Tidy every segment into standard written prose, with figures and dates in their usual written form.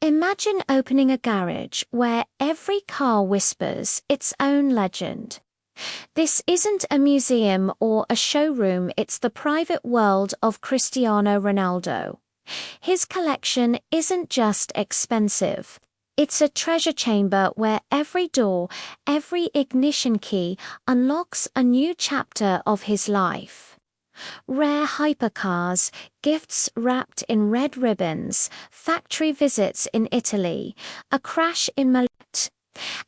Imagine opening a garage where every car whispers its own legend. This isn't a museum or a showroom, it's the private world of Cristiano Ronaldo. His collection isn't just expensive. It's a treasure chamber where every door, every ignition key unlocks a new chapter of his life. Rare hypercars, gifts wrapped in red ribbons, factory visits in Italy, a crash in Madeira,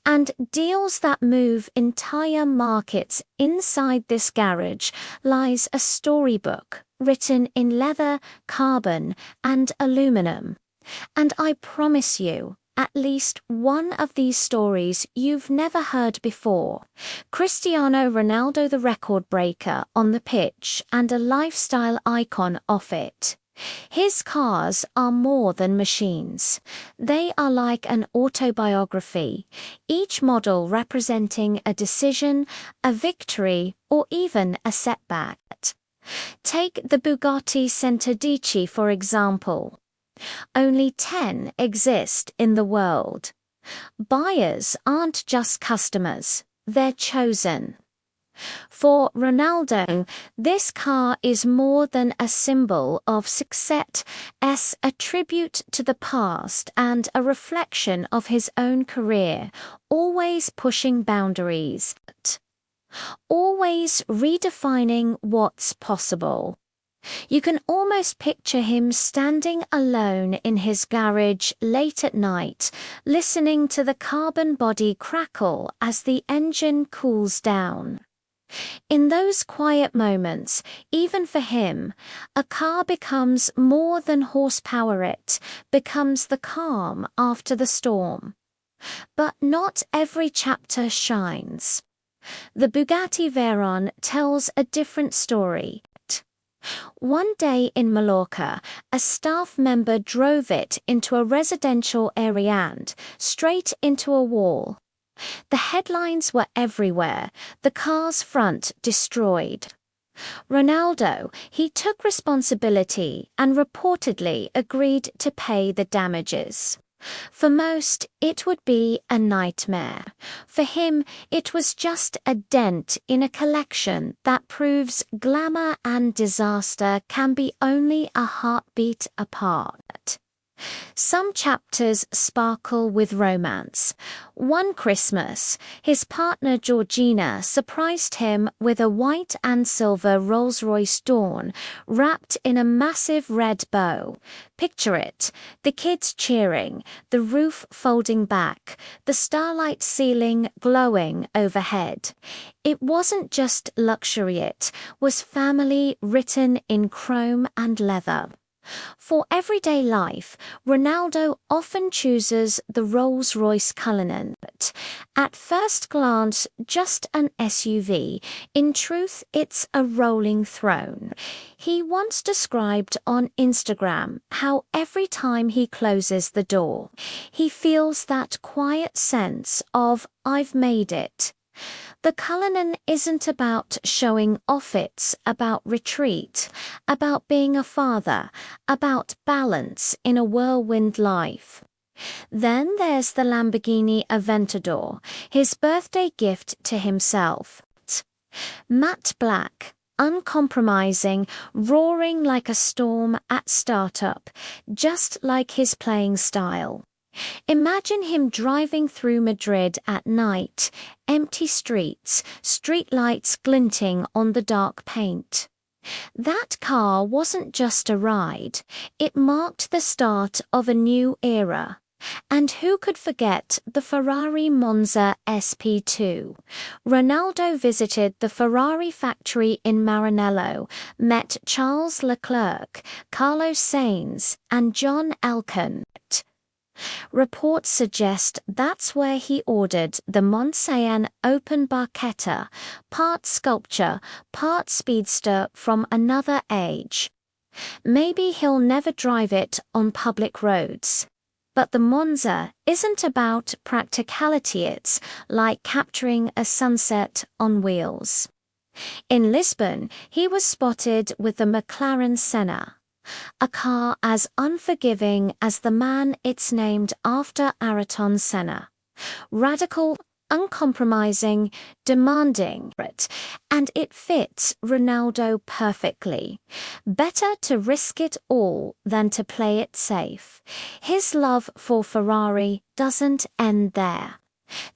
and deals that move entire markets. Inside this garage lies a storybook written in leather, carbon, and aluminum. And I promise you, at least one of these stories you've never heard before. Cristiano Ronaldo, the record breaker on the pitch and a lifestyle icon off it. His cars are more than machines. They are like an autobiography, each model representing a decision, a victory, or even a setback. Take the Bugatti Centodieci for example. Only 10 exist in the world. Buyers aren't just customers, they're chosen. For Ronaldo, this car is more than a symbol of success, a tribute to the past and a reflection of his own career, always pushing boundaries, always redefining what's possible. You can almost picture him standing alone in his garage late at night, listening to the carbon body crackle as the engine cools down. In those quiet moments, even for him, a car becomes more than horsepower, it becomes the calm after the storm. But not every chapter shines. The Bugatti Veyron tells a different story. One day in Mallorca, a staff member drove it into a residential area and straight into a wall. The headlines were everywhere, the car's front destroyed. Ronaldo, he took responsibility and reportedly agreed to pay the damages. For most, it would be a nightmare. For him, it was just a dent in a collection that proves glamour and disaster can be only a heartbeat apart. Some chapters sparkle with romance. One Christmas, his partner Georgina surprised him with a white and silver Rolls-Royce Dawn wrapped in a massive red bow. Picture it, the kids cheering, the roof folding back, the starlight ceiling glowing overhead. It wasn't just luxury, it was family written in chrome and leather. For everyday life, Ronaldo often chooses the Rolls-Royce Cullinan. At first glance, just an SUV. In truth, it's a rolling throne. He once described on Instagram how every time he closes the door, he feels that quiet sense of, I've made it. The Cullinan isn't about showing off, it's about retreat, about being a father, about balance in a whirlwind life. Then there's the Lamborghini Aventador, his birthday gift to himself. Matte black, uncompromising, roaring like a storm at startup, just like his playing style. Imagine him driving through Madrid at night, empty streets, streetlights glinting on the dark paint. That car wasn't just a ride, it marked the start of a new era. And who could forget the Ferrari Monza SP2? Ronaldo visited the Ferrari factory in Maranello, met Charles Leclerc, Carlos Sainz, and John Elkann. Reports suggest that's where he ordered the Monzayan Open Barchetta, part sculpture, part speedster from another age. Maybe he'll never drive it on public roads. But the Monza isn't about practicality, it's like capturing a sunset on wheels. In Lisbon, he was spotted with the McLaren Senna. A car as unforgiving as the man it's named after, Ayrton Senna. Radical, uncompromising, demanding, and it fits Ronaldo perfectly. Better to risk it all than to play it safe. His love for Ferrari doesn't end there.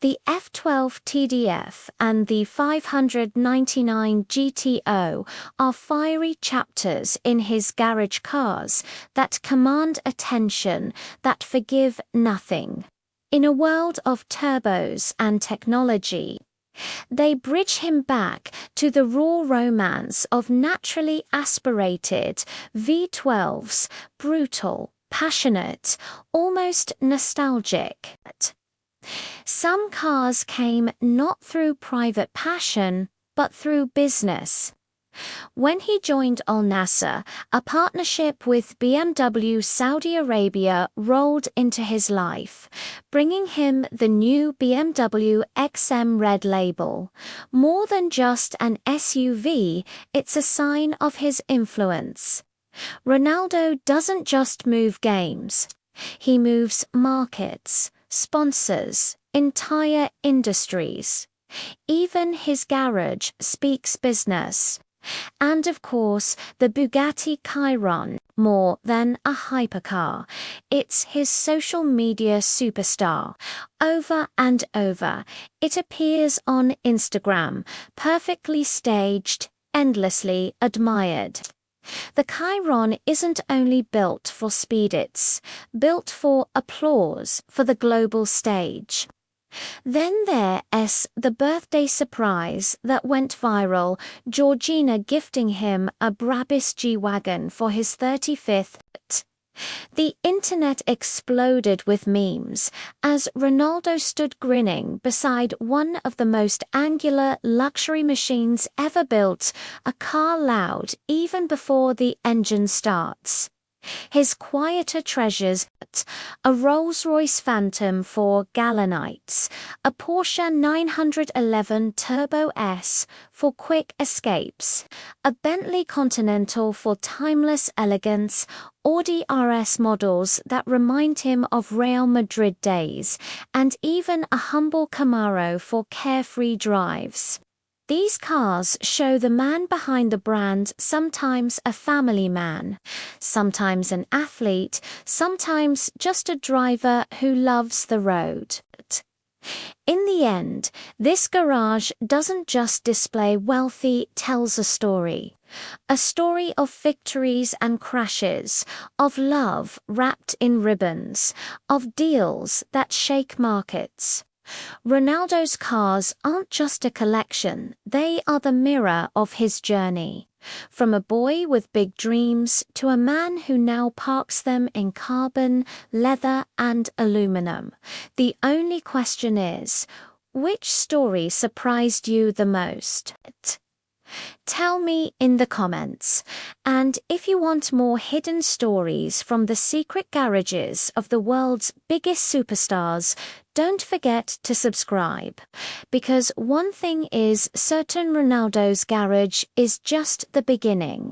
The F12 TDF and the 599 GTO are fiery chapters in his garage cars that command attention, that forgive nothing. In a world of turbos and technology, they bridge him back to the raw romance of naturally aspirated V12s, brutal, passionate, almost nostalgic. Some cars came not through private passion, but through business. When he joined Al Nasser, a partnership with BMW Saudi Arabia rolled into his life, bringing him the new BMW XM Red label. More than just an SUV, it's a sign of his influence. Ronaldo doesn't just move games. He moves markets, sponsors, entire industries. Even his garage speaks business. And of course, the Bugatti Chiron, more than a hypercar. It's his social media superstar. Over and over, it appears on Instagram, perfectly staged, endlessly admired. The Chiron isn't only built for speed, it's built for applause for the global stage. Then there's the birthday surprise that went viral, Georgina gifting him a Brabus G-Wagon for his 35th. The internet exploded with memes as Ronaldo stood grinning beside one of the most angular luxury machines ever built, a car loud even before the engine starts. His quieter treasures, a Rolls-Royce Phantom for Galanites, a Porsche 911 Turbo S for quick escapes, a Bentley Continental for timeless elegance, Audi RS models that remind him of Real Madrid days, and even a humble Camaro for carefree drives. These cars show the man behind the brand, sometimes a family man, sometimes an athlete, sometimes just a driver who loves the road. In the end, this garage doesn't just display wealth, it tells a story. A story of victories and crashes, of love wrapped in ribbons, of deals that shake markets. Ronaldo's cars aren't just a collection, they are the mirror of his journey. From a boy with big dreams to a man who now parks them in carbon, leather and aluminum. The only question is, which story surprised you the most? Tell me in the comments. And if you want more hidden stories from the secret garages of the world's biggest superstars, don't forget to subscribe. Because one thing is certain, Ronaldo's garage is just the beginning.